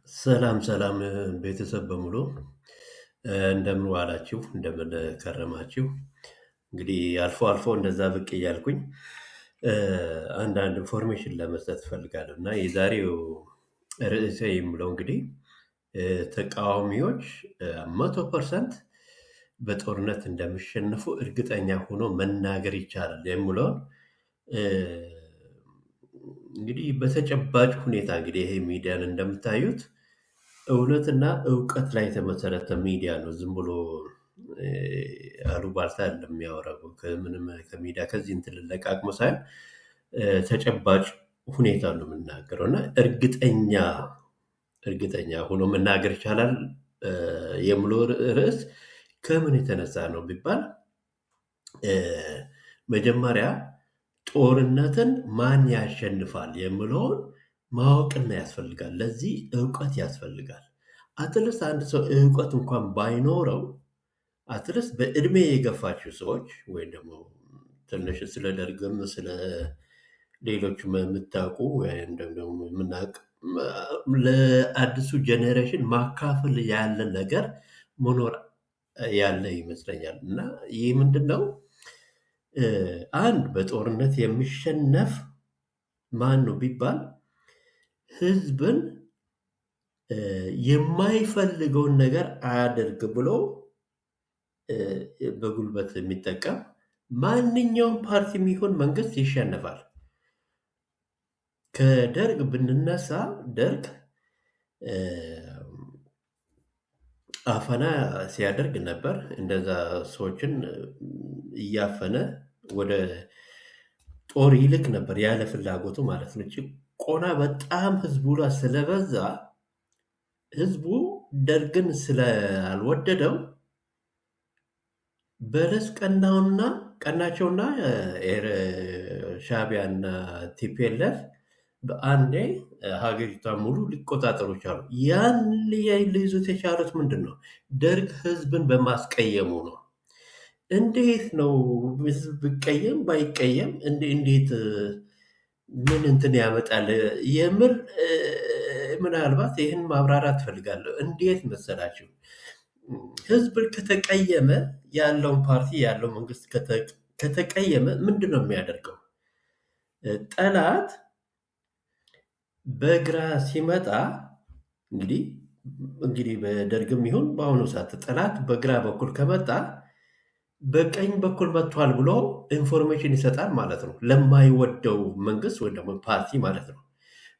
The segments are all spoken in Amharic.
ሰላም ሰላም ቤተሰብ በሙሉ እንደምን ዋላችሁ? እንደምን ከረማችሁ? እንግዲህ አልፎ አልፎ እንደዛ ብቅ እያልኩኝ እ፣ አንዳንድ ኢንፎርሜሽን ለመስጠት እፈልጋለሁ እና የዛሬው ርዕሴ የምለው እንግዲህ ተቃዋሚዎች 100% በጦርነት እንደሚሸነፉ እርግጠኛ ሆኖ መናገር ይቻላል የሚለውን እ፣ እንግዲህ በተጨባጭ ሁኔታ እንግዲህ ይሄ ሚዲያን እንደምታዩት እውነትና እውቀት ላይ የተመሰረተ ሚዲያ ነው። ዝም ብሎ እ፣ አሉባልታ አይደለም የሚያወራው። ከምንም ከሚዲያ ከዚህ እንትን ለቃቅሞ ሳይሆን ተጨባጭ ሁኔታ ነው የምናገረው እና እርግጠኛ ሆኖ መናገር ይቻላል የምለው ርዕስ ከምን የተነሳ ነው ቢባል እ፣ መጀመሪያ ጦርነትን ማን ያሸንፋል የሚለውን ማወቅና ያስፈልጋል። ለዚህ እውቀት ያስፈልጋል። አትሊስት አንድ ሰው እውቀት እንኳን ባይኖረው አትሊስት በእድሜ የገፋችሁ ሰዎች ወይም ደግሞ ትንሽ ስለ ደርግም ስለ ሌሎችም የምታውቁ ወይም ደግሞ የምናውቅ ለአዲሱ ጄኔሬሽን ማካፈል ያለ ነገር መኖር ያለ ይመስለኛል እና ይህ ምንድን ነው? አንድ በጦርነት የሚሸነፍ ማን ነው ቢባል ህዝብን የማይፈልገውን ነገር አያደርግ ብሎ በጉልበት የሚጠቀም ማንኛውም ፓርቲ የሚሆን መንግስት ይሸነፋል። ከደርግ ብንነሳ ደርግ እ፣ አፈና ሲያደርግ ነበር። እንደዛ ሰዎችን እያፈነ ወደ ጦር ይልክ ነበር ያለ ፍላጎቱ ማለት ነው። ጭቆና በጣም ህዝቡ ላይ ስለበዛ ህዝቡ ደርግን ስላልወደደው በለስ ቀናቸውና ሻዕቢያና ቲፒኤልኤፍ በአንዴ ሀገሪቷን ሙሉ ሊቆጣጠሩ ቻሉ። ያን ሊይዙት የቻሉት ምንድን ነው? ደርግ ህዝብን በማስቀየሙ ነው። እንዴት ነው ህዝብ ቢቀየም ባይቀየም እንዴት ምን እንትን ያመጣል የምል ምናልባት ይህን ማብራራት ትፈልጋለሁ። እንዴት መሰላችሁ? ህዝብ ከተቀየመ ያለውን ፓርቲ ያለው መንግስት ከተቀየመ ምንድን ነው የሚያደርገው? ጠላት በግራ ሲመጣ እንግዲህ እንግዲህ በደርግም ይሁን በአሁኑ ሰዓት ጠላት በግራ በኩል ከመጣ በቀኝ በኩል መጥቷል ብሎ ኢንፎርሜሽን ይሰጣል ማለት ነው፣ ለማይወደው መንግስት ወይም ደግሞ ፓርቲ ማለት ነው።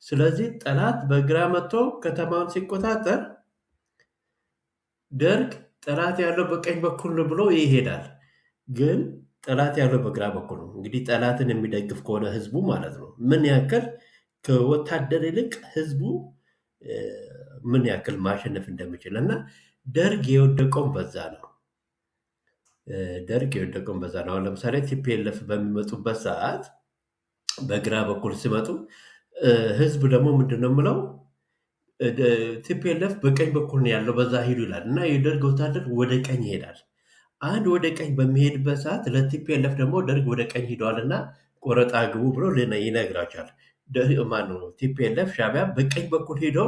ስለዚህ ጠላት በግራ መጥቶ ከተማውን ሲቆጣጠር ደርግ ጠላት ያለው በቀኝ በኩል ነው ብሎ ይሄዳል። ግን ጠላት ያለው በግራ በኩል ነው። እንግዲህ ጠላትን የሚደግፍ ከሆነ ህዝቡ ማለት ነው ምን ያክል ከወታደር ይልቅ ህዝቡ ምን ያክል ማሸነፍ እንደሚችል እና ደርግ የወደቀውን በዛ ነው። አሁን ለምሳሌ ቲፒኤልኤፍ በሚመጡበት ሰዓት በግራ በኩል ሲመጡ ህዝብ ደግሞ ምንድን ነው የምለው ቲፒኤልኤፍ በቀኝ በኩል ነው ያለው በዛ ሂዱ ይላል እና የደርግ ወታደር ወደ ቀኝ ይሄዳል። አንድ ወደ ቀኝ በሚሄድበት ሰዓት ለቲፒኤልኤፍ ደግሞ ደርግ ወደ ቀኝ ሂደዋል እና ቆረጣ ግቡ ብሎ ይነግራቸዋል። ማነው ቲፒኤልኤፍ ሻዕቢያ በቀኝ በኩል ሄዶ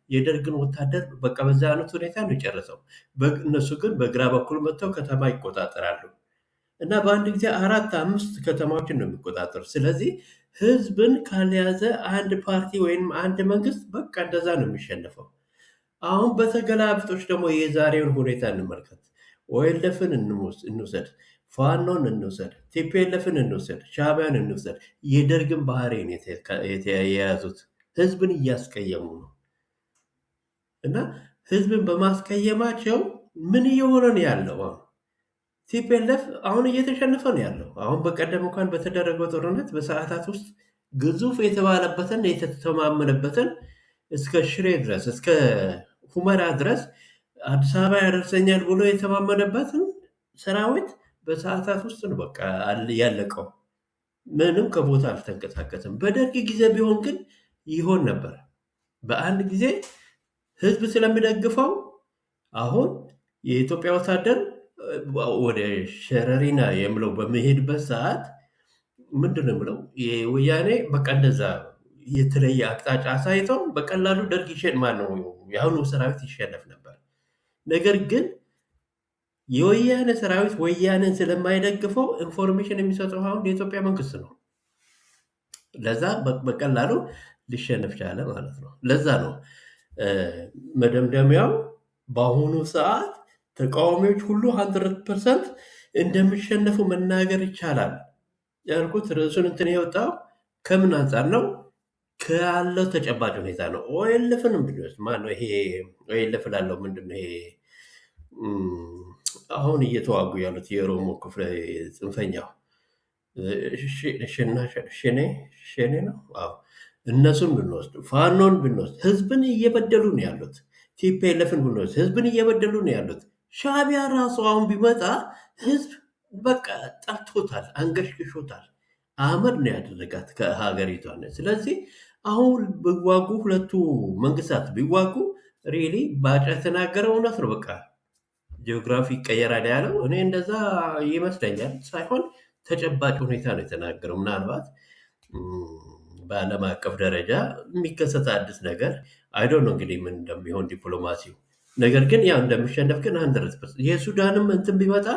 የደርግን ወታደር በቃ በዛ አይነት ሁኔታ ነው የጨረሰው። እነሱ ግን በግራ በኩል መጥተው ከተማ ይቆጣጠራሉ እና በአንድ ጊዜ 4-5 ከተማዎችን ነው የሚቆጣጠሩ። ስለዚህ ህዝብን ካልያዘ አንድ ፓርቲ ወይም አንድ መንግስት በቃ እንደዛ ነው የሚሸነፈው። አሁን በተገላብጦች ደግሞ የዛሬውን ሁኔታ እንመልከት። ኦኤልኤፍን እንውሰድ፣ ፋኖን እንውሰድ፣ ቲፒኤልኤፍን እንውሰድ፣ ሻዕቢያን እንውሰድ። የደርግን ባህሪን የያዙት ህዝብን እያስቀየሙ ነው እና ህዝብን በማስቀየማቸው ምን እየሆነ ነው ያለው? ቲፒኤልኤፍ አሁን እየተሸነፈ ነው ያለው። አሁን በቀደም እንኳን በተደረገው ጦርነት በሰዓታት ውስጥ ግዙፍ የተባለበትን የተተማመነበትን እስከ ሽሬ ድረስ እስከ ሁመራ ድረስ አዲስ አበባ ያደርሰኛል ብሎ የተማመነበትን ሰራዊት በሰዓታት ውስጥ ነው በቃ ያለቀው። ምንም ከቦታ አልተንቀሳቀስም። በደርግ ጊዜ ቢሆን ግን ይሆን ነበር። በአንድ ጊዜ ህዝብ ስለሚደግፈው አሁን የኢትዮጵያ ወታደር ወደ ሸረሪና የምለው በሚሄድበት ሰዓት ምንድን ነው የምለው የወያኔ በቃ እንደዛ የተለየ አቅጣጫ አሳይተው በቀላሉ ደርግ ማነው የአሁኑ ሰራዊት ይሸነፍ ነበር። ነገር ግን የወያኔ ሰራዊት ወያኔን ስለማይደግፈው ኢንፎርሜሽን የሚሰጠው አሁን የኢትዮጵያ መንግስት ነው። ለዛ በቀላሉ ሊሸነፍ ቻለ ማለት ነው። ለዛ ነው መደምደሚያው በአሁኑ ሰዓት ተቃዋሚዎች ሁሉ 100% እንደሚሸነፉ መናገር ይቻላል ያልኩት። ርዕሱን እንትን የወጣው ከምን አንጻር ነው? ካለው ተጨባጭ ሁኔታ ነው። ኦኤልኤፍንም ብንወስድ ማነው ይሄ ኦኤልኤፍ ላለው ምንድነው ይሄ አሁን እየተዋጉ ያሉት የኦሮሞ ክፍለ ጽንፈኛው ሸኔ ነው። አዎ እነሱን ብንወስድ፣ ፋኖን ብንወስድ ህዝብን እየበደሉ ነው ያሉት። ቲፒኤልኤፍን ብንወስድ ህዝብን እየበደሉ ነው ያሉት። ሻዕቢያ ራሱ አሁን ቢመጣ ህዝብ በቃ ጠልቶታል፣ አንገሽግሾታል። አመድ ነው ያደረጋት ከሀገሪቷ። ስለዚህ አሁን ቢዋጉ ሁለቱ መንግስታት ቢዋጉ ሪሊ ባጫ የተናገረው እውነት ነው። በቃ ጂኦግራፊ ይቀየራል ያለው እኔ እንደዛ ይመስለኛል። ሳይሆን ተጨባጭ ሁኔታ ነው የተናገረው። ምናልባት በዓለም አቀፍ ደረጃ የሚከሰት አዲስ ነገር አይዶ ነው እንግዲህ ምን እንደሚሆን ዲፕሎማሲው። ነገር ግን ያው እንደሚሸነፍ ግን 100% የሱዳንም እንትን ቢመጣ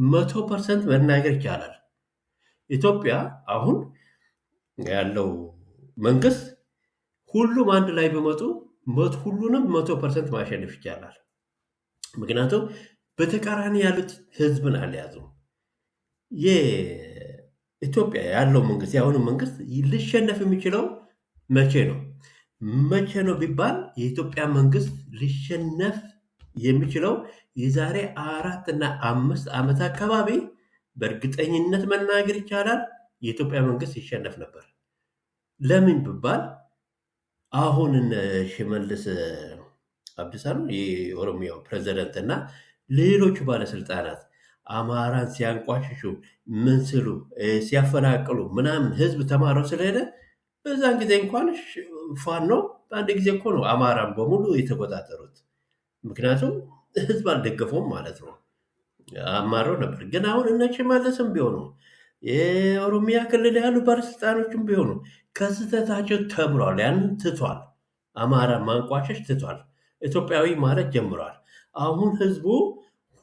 100% መናገር ይቻላል። ኢትዮጵያ አሁን ያለው መንግስት ሁሉም አንድ ላይ ቢመጡ ሁሉንም 100% ማሸነፍ ይቻላል። ምክንያቱም በተቃራኒ ያሉት ህዝብን አልያዙም። የኢትዮጵያ ያለው መንግስት የአሁኑ መንግስት ሊሸነፍ የሚችለው መቼ ነው? መቼ ነው ቢባል የኢትዮጵያ መንግስት ሊሸነፍ የሚችለው የዛሬ 4 እና 5 ዓመት አካባቢ በእርግጠኝነት መናገር ይቻላል የኢትዮጵያ መንግስት ይሸነፍ ነበር። ለምን ቢባል አሁን ሽመልስ አብዲሳ ነው የኦሮሚያው ፕሬዝዳንት እና ሌሎቹ ባለስልጣናት አማራን ሲያንቋሽሹ ምን ስሉ ሲያፈናቅሉ ምናምን ህዝብ ተማረው ስለሄደ በዛን ጊዜ እንኳን ፋኖ በአንድ ጊዜ እኮ ነው አማራን በሙሉ የተቆጣጠሩት። ምክንያቱም ህዝብ አልደገፈውም ማለት ነው፣ አማረው ነበር። ግን አሁን እነ ሽመልስም ቢሆኑ የኦሮሚያ ክልል ያሉ ባለስልጣኖችም ቢሆኑ ከስህተታቸው ተምሯል። ያንን ትቷል። አማራ ማንቋሸሽ ትቷል። ኢትዮጵያዊ ማለት ጀምሯል። አሁን ህዝቡ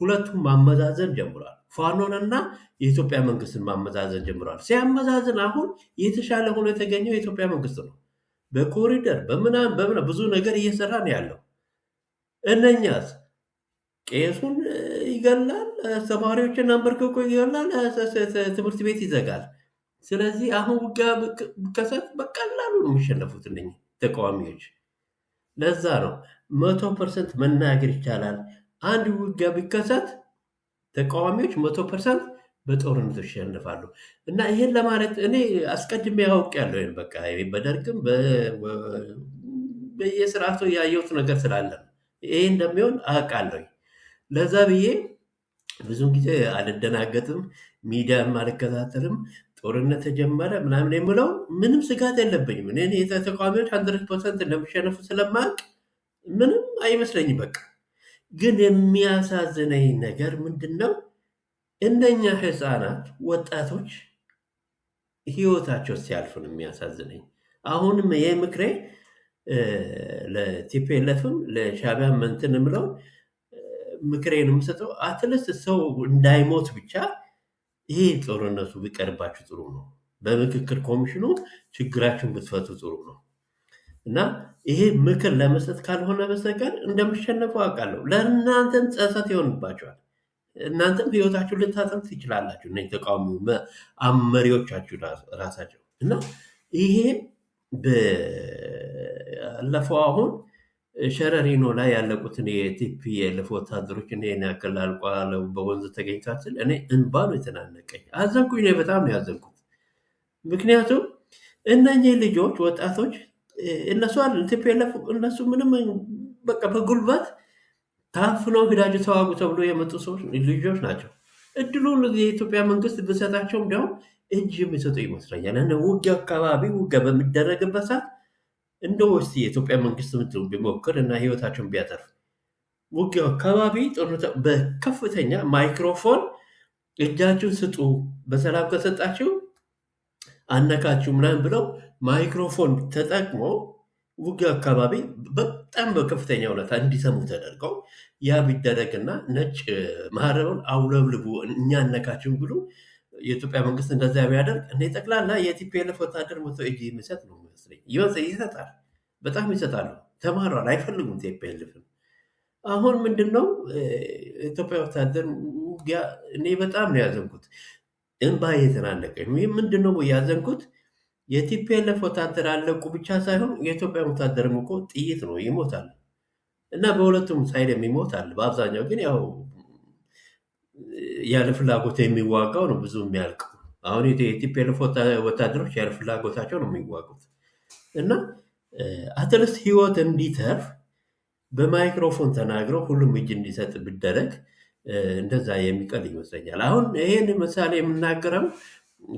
ሁለቱም ማመዛዘን ጀምሯል። ፋኖንና የኢትዮጵያ መንግስትን ማመዛዘን ጀምሯል። ሲያመዛዝን አሁን የተሻለ ሆኖ የተገኘው የኢትዮጵያ መንግስት ነው። በኮሪደር በምናምን ብዙ ነገር እየሰራ ነው ያለው። እነኛስ ቄሱን ይገላል፣ ተማሪዎችን አንበርክኮ ይገላል፣ ትምህርት ቤት ይዘጋል። ስለዚህ አሁን ውጊያ ቢከሰት በቀላሉ ነው የሚሸነፉት እነኚህ ተቃዋሚዎች። ለዛ ነው 100% መናገር ይቻላል። አንድ ውጊያ ቢከሰት ተቃዋሚዎች 100% በጦርነቱ ይሸነፋሉ። እና ይሄን ለማለት እኔ አስቀድሜ ያውቃለሁ። በቃ በደርግም በየስርዓቱ ያየሁት ነገር ስላለ ይሄ እንደሚሆን አውቃለሁ። ለዛ ብዬ ብዙ ጊዜ አልደናገጥም፣ ሚዲያም አልከታተልም። ጦርነት ተጀመረ ምናምን የምለው ምንም ስጋት የለብኝም። እኔ ተቃዋሚዎች 100% እንደሚሸነፉ ስለማውቅ ምንም አይመስለኝም። በቃ ግን የሚያሳዝነኝ ነገር ምንድን ነው? እነኛ ህፃናት፣ ወጣቶች ህይወታቸው ሲያልፍ ነው የሚያሳዝነኝ። አሁንም ይህ ምክሬ ለቲፒኤልኤፍም ለሻዕቢያም እንትን የምለው ምክሬን የምሰጠው አትሊስት ሰው እንዳይሞት ብቻ ይሄ ጦርነቱ ቢቀርባችሁ ጥሩ ነው። በምክክር ኮሚሽኑ ችግራችሁን ብትፈቱ ጥሩ ነው እና ይሄ ምክር ለመስጠት ካልሆነ በስተቀር እንደምሸነፉ አውቃለሁ። ለእናንተም ጸጸት ይሆንባቸዋል። እናንተም ህይወታችሁን ልታጠፉ ትችላላችሁ። እነ ተቃዋሚ መሪዎቻችሁ ራሳቸው እና ይሄ ባለፈው አሁን ሸረሪኖ ላይ ያለቁትን የቲፒኤልኤፍ ወታደሮች ይሄን ያክል አልቋል በወንዝ ተገኝታችል እኔ እንባ ነው የተናነቀኝ። አዘንኩኝ። እኔ በጣም ነው ያዘንኩት። ምክንያቱም እነኚህ ልጆች ወጣቶች እነሱ ቲፒኤልኤፍ እነሱ ምንም በቃ በጉልበት ታፍነው ሂዳችሁ ተዋጉ ተብሎ የመጡ ሰዎች ልጆች ናቸው። እድሉን የኢትዮጵያ መንግስት ብሰጣቸውም ደግሞ እጅ የሚሰጡ ይመስለኛል። ውጊያ አካባቢ ውጊያ በሚደረግበት ሰዓት እንደው እስቲ የኢትዮጵያ መንግስት ቢሞክር እና ህይወታቸውን ቢያተርፍ ውጊያው አካባቢ በከፍተኛ ማይክሮፎን እጃችሁን ስጡ፣ በሰላም ከሰጣችሁ አነካችሁ ምናምን ብለው ማይክሮፎን ተጠቅሞ ውጊያ አካባቢ በጣም በከፍተኛ ሁኔታ እንዲሰሙ ተደርገው ያ ቢደረግና ነጭ ማህረውን አውለብልቡ እኛ አነካችሁም ብሎ የኢትዮጵያ መንግስት እንደዛ ቢያደርግ እኔ ጠቅላላ የቲፒኤልኤፍ ወታደር መቶ እጅ የሚሰጥ ነው የሚመስለኝ። ይሰጣል፣ በጣም ይሰጣሉ። ተማሯል፣ አይፈልጉም ቲፒኤልኤፍን። አሁን ምንድነው ኢትዮጵያ ወታደር ውጊያ እኔ በጣም ነው ያዘንኩት፣ እንባ የተናነቀኝ። ይህም ምንድነው ያዘንኩት የቲፒኤልኤፍ ወታደር አለቁ ብቻ ሳይሆን የኢትዮጵያ ወታደርም እኮ ጥይት ነው ይሞታል። እና በሁለቱም ሳይድ የሚሞታል። በአብዛኛው ግን ያው ያለ ፍላጎት የሚዋጋው ነው ብዙ የሚያልቀው። አሁን የቲፒኤልኤፍ ወታደሮች ያለ ፍላጎታቸው ነው የሚዋጉት። እና አትሊስት ህይወት እንዲተርፍ በማይክሮፎን ተናግረው ሁሉም እጅ እንዲሰጥ ቢደረግ እንደዛ የሚቀል ይመስለኛል። አሁን ይሄን ምሳሌ የምናገረው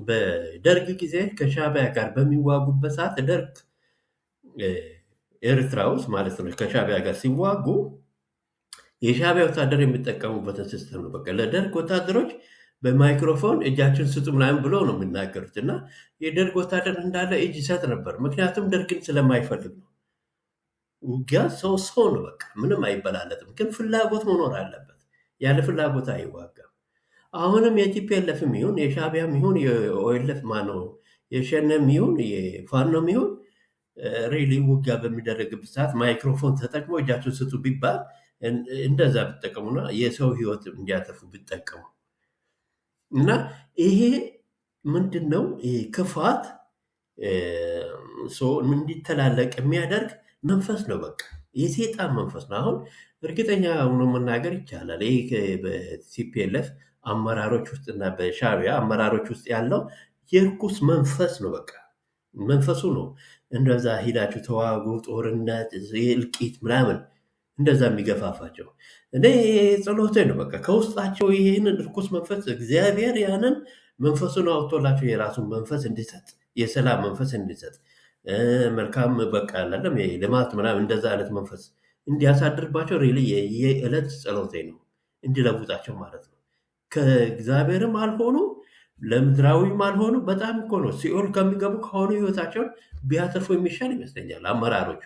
በደርግ ጊዜ ከሻዕቢያ ጋር በሚዋጉበት ሰዓት ደርግ ኤርትራ ውስጥ ማለት ነው ከሻዕቢያ ጋር ሲዋጉ የሻዕቢያ ወታደር የሚጠቀሙበትን ሲስተም ነው። በቃ ለደርግ ወታደሮች በማይክሮፎን እጃችን ስጡ ምናምን ብሎ ነው የሚናገሩት። እና የደርግ ወታደር እንዳለ እጅ ይሰጥ ነበር። ምክንያቱም ደርግን ስለማይፈልግ ነው። ውጊያ ሰው ነው፣ በቃ ምንም አይበላለጥም። ግን ፍላጎት መኖር አለበት። ያለ ፍላጎት አይዋጋም። አሁንም የቲፒኤልኤፍም ይሁን የሻዕቢያም ይሁን የኦኤልኤፍ ማነው የሸኔም ይሁን የፋኖም ይሁን ሪሊ ውጊያ በሚደረግበት ሰዓት ማይክሮፎን ተጠቅሞ እጃቸውን ስጡ ቢባል እንደዛ ቢጠቀሙና የሰው ህይወት እንዲያተርፉ ቢጠቀሙ እና ይሄ ምንድን ነው ክፋት ሰው እንዲተላለቅ የሚያደርግ መንፈስ ነው። በቃ የሴጣን መንፈስ ነው። አሁን እርግጠኛ ሆኖ መናገር ይቻላል ይሄ በቲፒኤልኤፍ አመራሮች ውስጥ እና በሻዕቢያ አመራሮች ውስጥ ያለው የርኩስ መንፈስ ነው። በቃ መንፈሱ ነው እንደዛ ሂዳችሁ ተዋጉ፣ ጦርነት፣ እልቂት ምናምን እንደዛ የሚገፋፋቸው። እኔ ጸሎቴ ነው በቃ ከውስጣቸው ይህንን ርኩስ መንፈስ እግዚአብሔር ያንን መንፈሱን አውጥቶላቸው የራሱን መንፈስ እንዲሰጥ፣ የሰላም መንፈስ እንዲሰጥ፣ መልካም በቃ አላለም ልማት ምናምን እንደዛ አይነት መንፈስ እንዲያሳድርባቸው ሪሊ የዕለት ጸሎቴ ነው፣ እንዲለውጣቸው ማለት ነው። ከእግዚአብሔርም አልሆኑ ለምድራዊም አልሆኑ በጣም እኮ ነው ሲኦል ከሚገቡ ከሆኑ ህይወታቸውን ቢያተርፉ የሚሻል ይመስለኛል አመራሮቹ።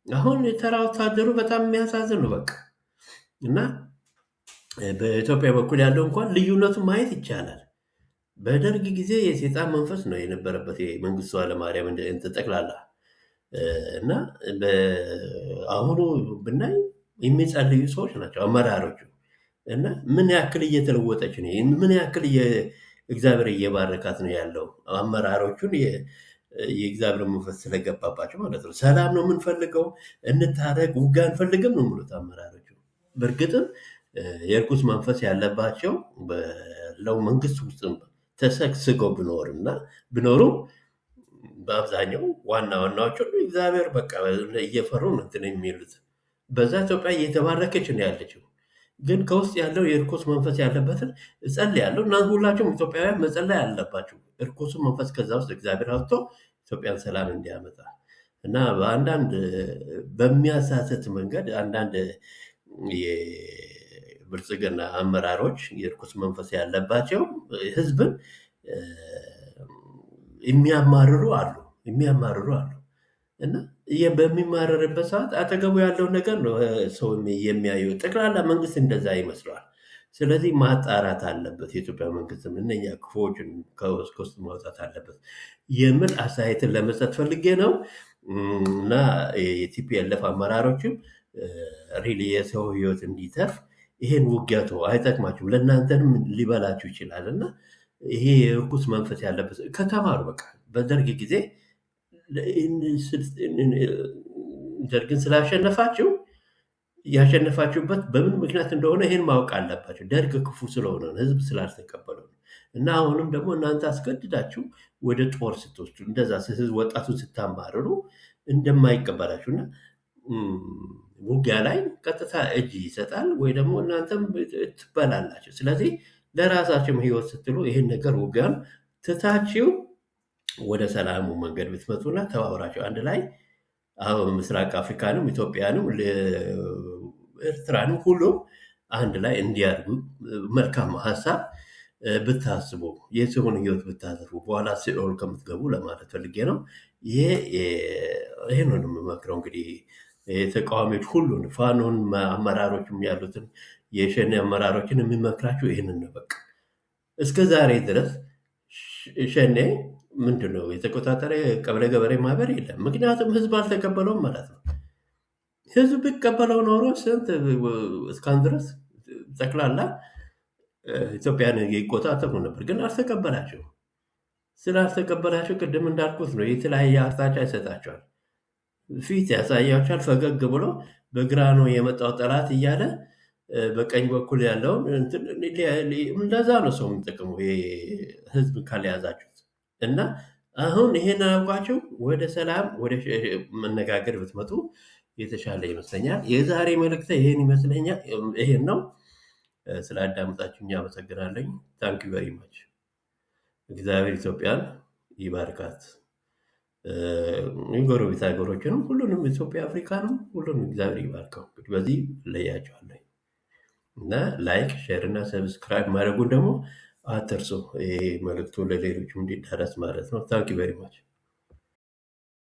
አሁን የተራ ወታደሩ በጣም የሚያሳዝን ነው በቃ። እና በኢትዮጵያ በኩል ያለው እንኳን ልዩነቱን ማየት ይቻላል። በደርግ ጊዜ የሴጣን መንፈስ ነው የነበረበት የመንግስቱ ኃይለማርያም ጠቅላላ። እና አሁኑ ብናይ የሚጸልዩ ሰዎች ናቸው አመራሮቹ። እና ምን ያክል እየተለወጠች ነው፣ ምን ያክል እግዚአብሔር እየባረካት ነው ያለው አመራሮቹን የእግዚአብሔር መንፈስ ስለገባባቸው ማለት ነው። ሰላም ነው የምንፈልገው፣ እንታረቅ፣ ውጋ አንፈልግም ነው የሚሉት አመራሮቹ። በእርግጥም የርኩስ መንፈስ ያለባቸው በለው መንግስት ውስጥ ተሰግስገው ቢኖሩም በአብዛኛው ዋናዎቹ እግዚአብሔር በቃ እየፈሩ ነው እንትን የሚሉት። በዛ ኢትዮጵያ እየተባረከች ነው ያለችው። ግን ከውስጥ ያለው የርኩስ መንፈስ ያለበትን እጸልያለሁ እና ሁላችሁም ኢትዮጵያውያን መጸለይ አለባችሁ። እርኩሱ መንፈስ ከዛ ውስጥ እግዚአብሔር አውጥቶ ኢትዮጵያን ሰላም እንዲያመጣ እና በአንዳንድ በሚያሳስት መንገድ አንዳንድ የብልጽግና አመራሮች የርኩስ መንፈስ ያለባቸው ህዝብን የሚያማርሩ አሉ እና በሚማረርበት ሰዓት አጠገቡ ያለው ነገር ነው ሰው የሚያየው። ጠቅላላ መንግስት እንደዛ ይመስለዋል። ስለዚህ ማጣራት አለበት የኢትዮጵያ መንግስትም እነኛ ክፉዎችን ከውስጥ ማውጣት አለበት የሚል አስተያየትን ለመስጠት ፈልጌ ነው። እና የቲፒኤልኤፍ አመራሮችም ሪሊ የሰው ህይወት እንዲተርፍ ይሄን ውጊያቶ አይጠቅማችሁም፣ ለእናንተንም ሊበላችሁ ይችላል። እና ይሄ የርኩስ መንፈስ ያለበት ከተማሩ በቃ በደርግ ጊዜ ደርግን ስላሸነፋችሁ ያሸነፋችሁበት በምን ምክንያት እንደሆነ ይሄን ማወቅ አለባቸው። ደርግ ክፉ ስለሆነ ህዝብ ስላልተቀበለው ነው። እና አሁንም ደግሞ እናንተ አስገድዳችሁ ወደ ጦር ስትወስዱ እንደዛ ህዝብ ወጣቱን ስታማርሩ እንደማይቀበላችሁ እና ውጊያ ላይ ቀጥታ እጅ ይሰጣል ወይ ደግሞ እናንተም ትበላላችሁ። ስለዚህ ለራሳችሁም ህይወት ስትሉ ይሄን ነገር ውጊያን ትታችሁ ወደ ሰላሙ መንገድ ብትመጡና ተባብራችሁ አንድ ላይ ምስራቅ አፍሪካንም ኢትዮጵያንም ኤርትራንም ሁሉም አንድ ላይ እንዲያድጉ መልካም ሀሳብ ብታስቡ የሰውን ህይወት ብታስቡ በኋላ ሲኦል ከምትገቡ ለማለት ፈልጌ ነው። ይሄ ነው የምመክረው። እንግዲህ ተቃዋሚዎች ሁሉን ፋኖን አመራሮችም ያሉትን የሸኔ አመራሮችን የሚመክራቸው ይህንን ነው። በቃ እስከ ዛሬ ድረስ ሸኔ ምንድን ነው የተቆጣጠረ ቀበሌ ገበሬ ማህበር የለም። ምክንያቱም ህዝብ አልተቀበለውም ማለት ነው። ህዝብ ቢቀበለው ኖሮ ስንት እስካሁን ድረስ ጠቅላላ ኢትዮጵያን ይቆጣጠሩ ነበር። ግን አልተቀበላቸው። ስላልተቀበላቸው ቅድም እንዳልኩት ነው የተለያየ አቅጣጫ ይሰጣቸዋል። ፊት ያሳያቸዋል። ፈገግ ብሎ በግራ ነው የመጣው ጠላት እያለ በቀኝ በኩል ያለውን እንደዛ ነው ሰው የሚጠቀሙ ህዝብ ካልያዛችሁት። እና አሁን ይሄን አውቃችሁ ወደ ሰላም ወደ መነጋገር ብትመጡ የተሻለ ይመስለኛል። የዛሬ መልእክት ይሄን ይመስለኛል። ይሄን ነው። ስላዳመጣችሁኝ አመሰግናለሁ። ታንክ ዩ ቨሪ ማች። እግዚአብሔር ኢትዮጵያን ይባርካት። የጎረቤት ሀገሮችንም ሁሉንም ኢትዮጵያ፣ አፍሪካንም ሁሉንም እግዚአብሔር ይባርከው። እንግዲህ በዚህ እለያቸዋለሁ እና ላይክ፣ ሼር እና ሰብስክራይብ ማድረጉን ደግሞ አትርሱ። ይሄ መልእክቱ ለሌሎችም እንዲዳረስ ማለት ነው። ታንክ ዩ ቨሪ ማች።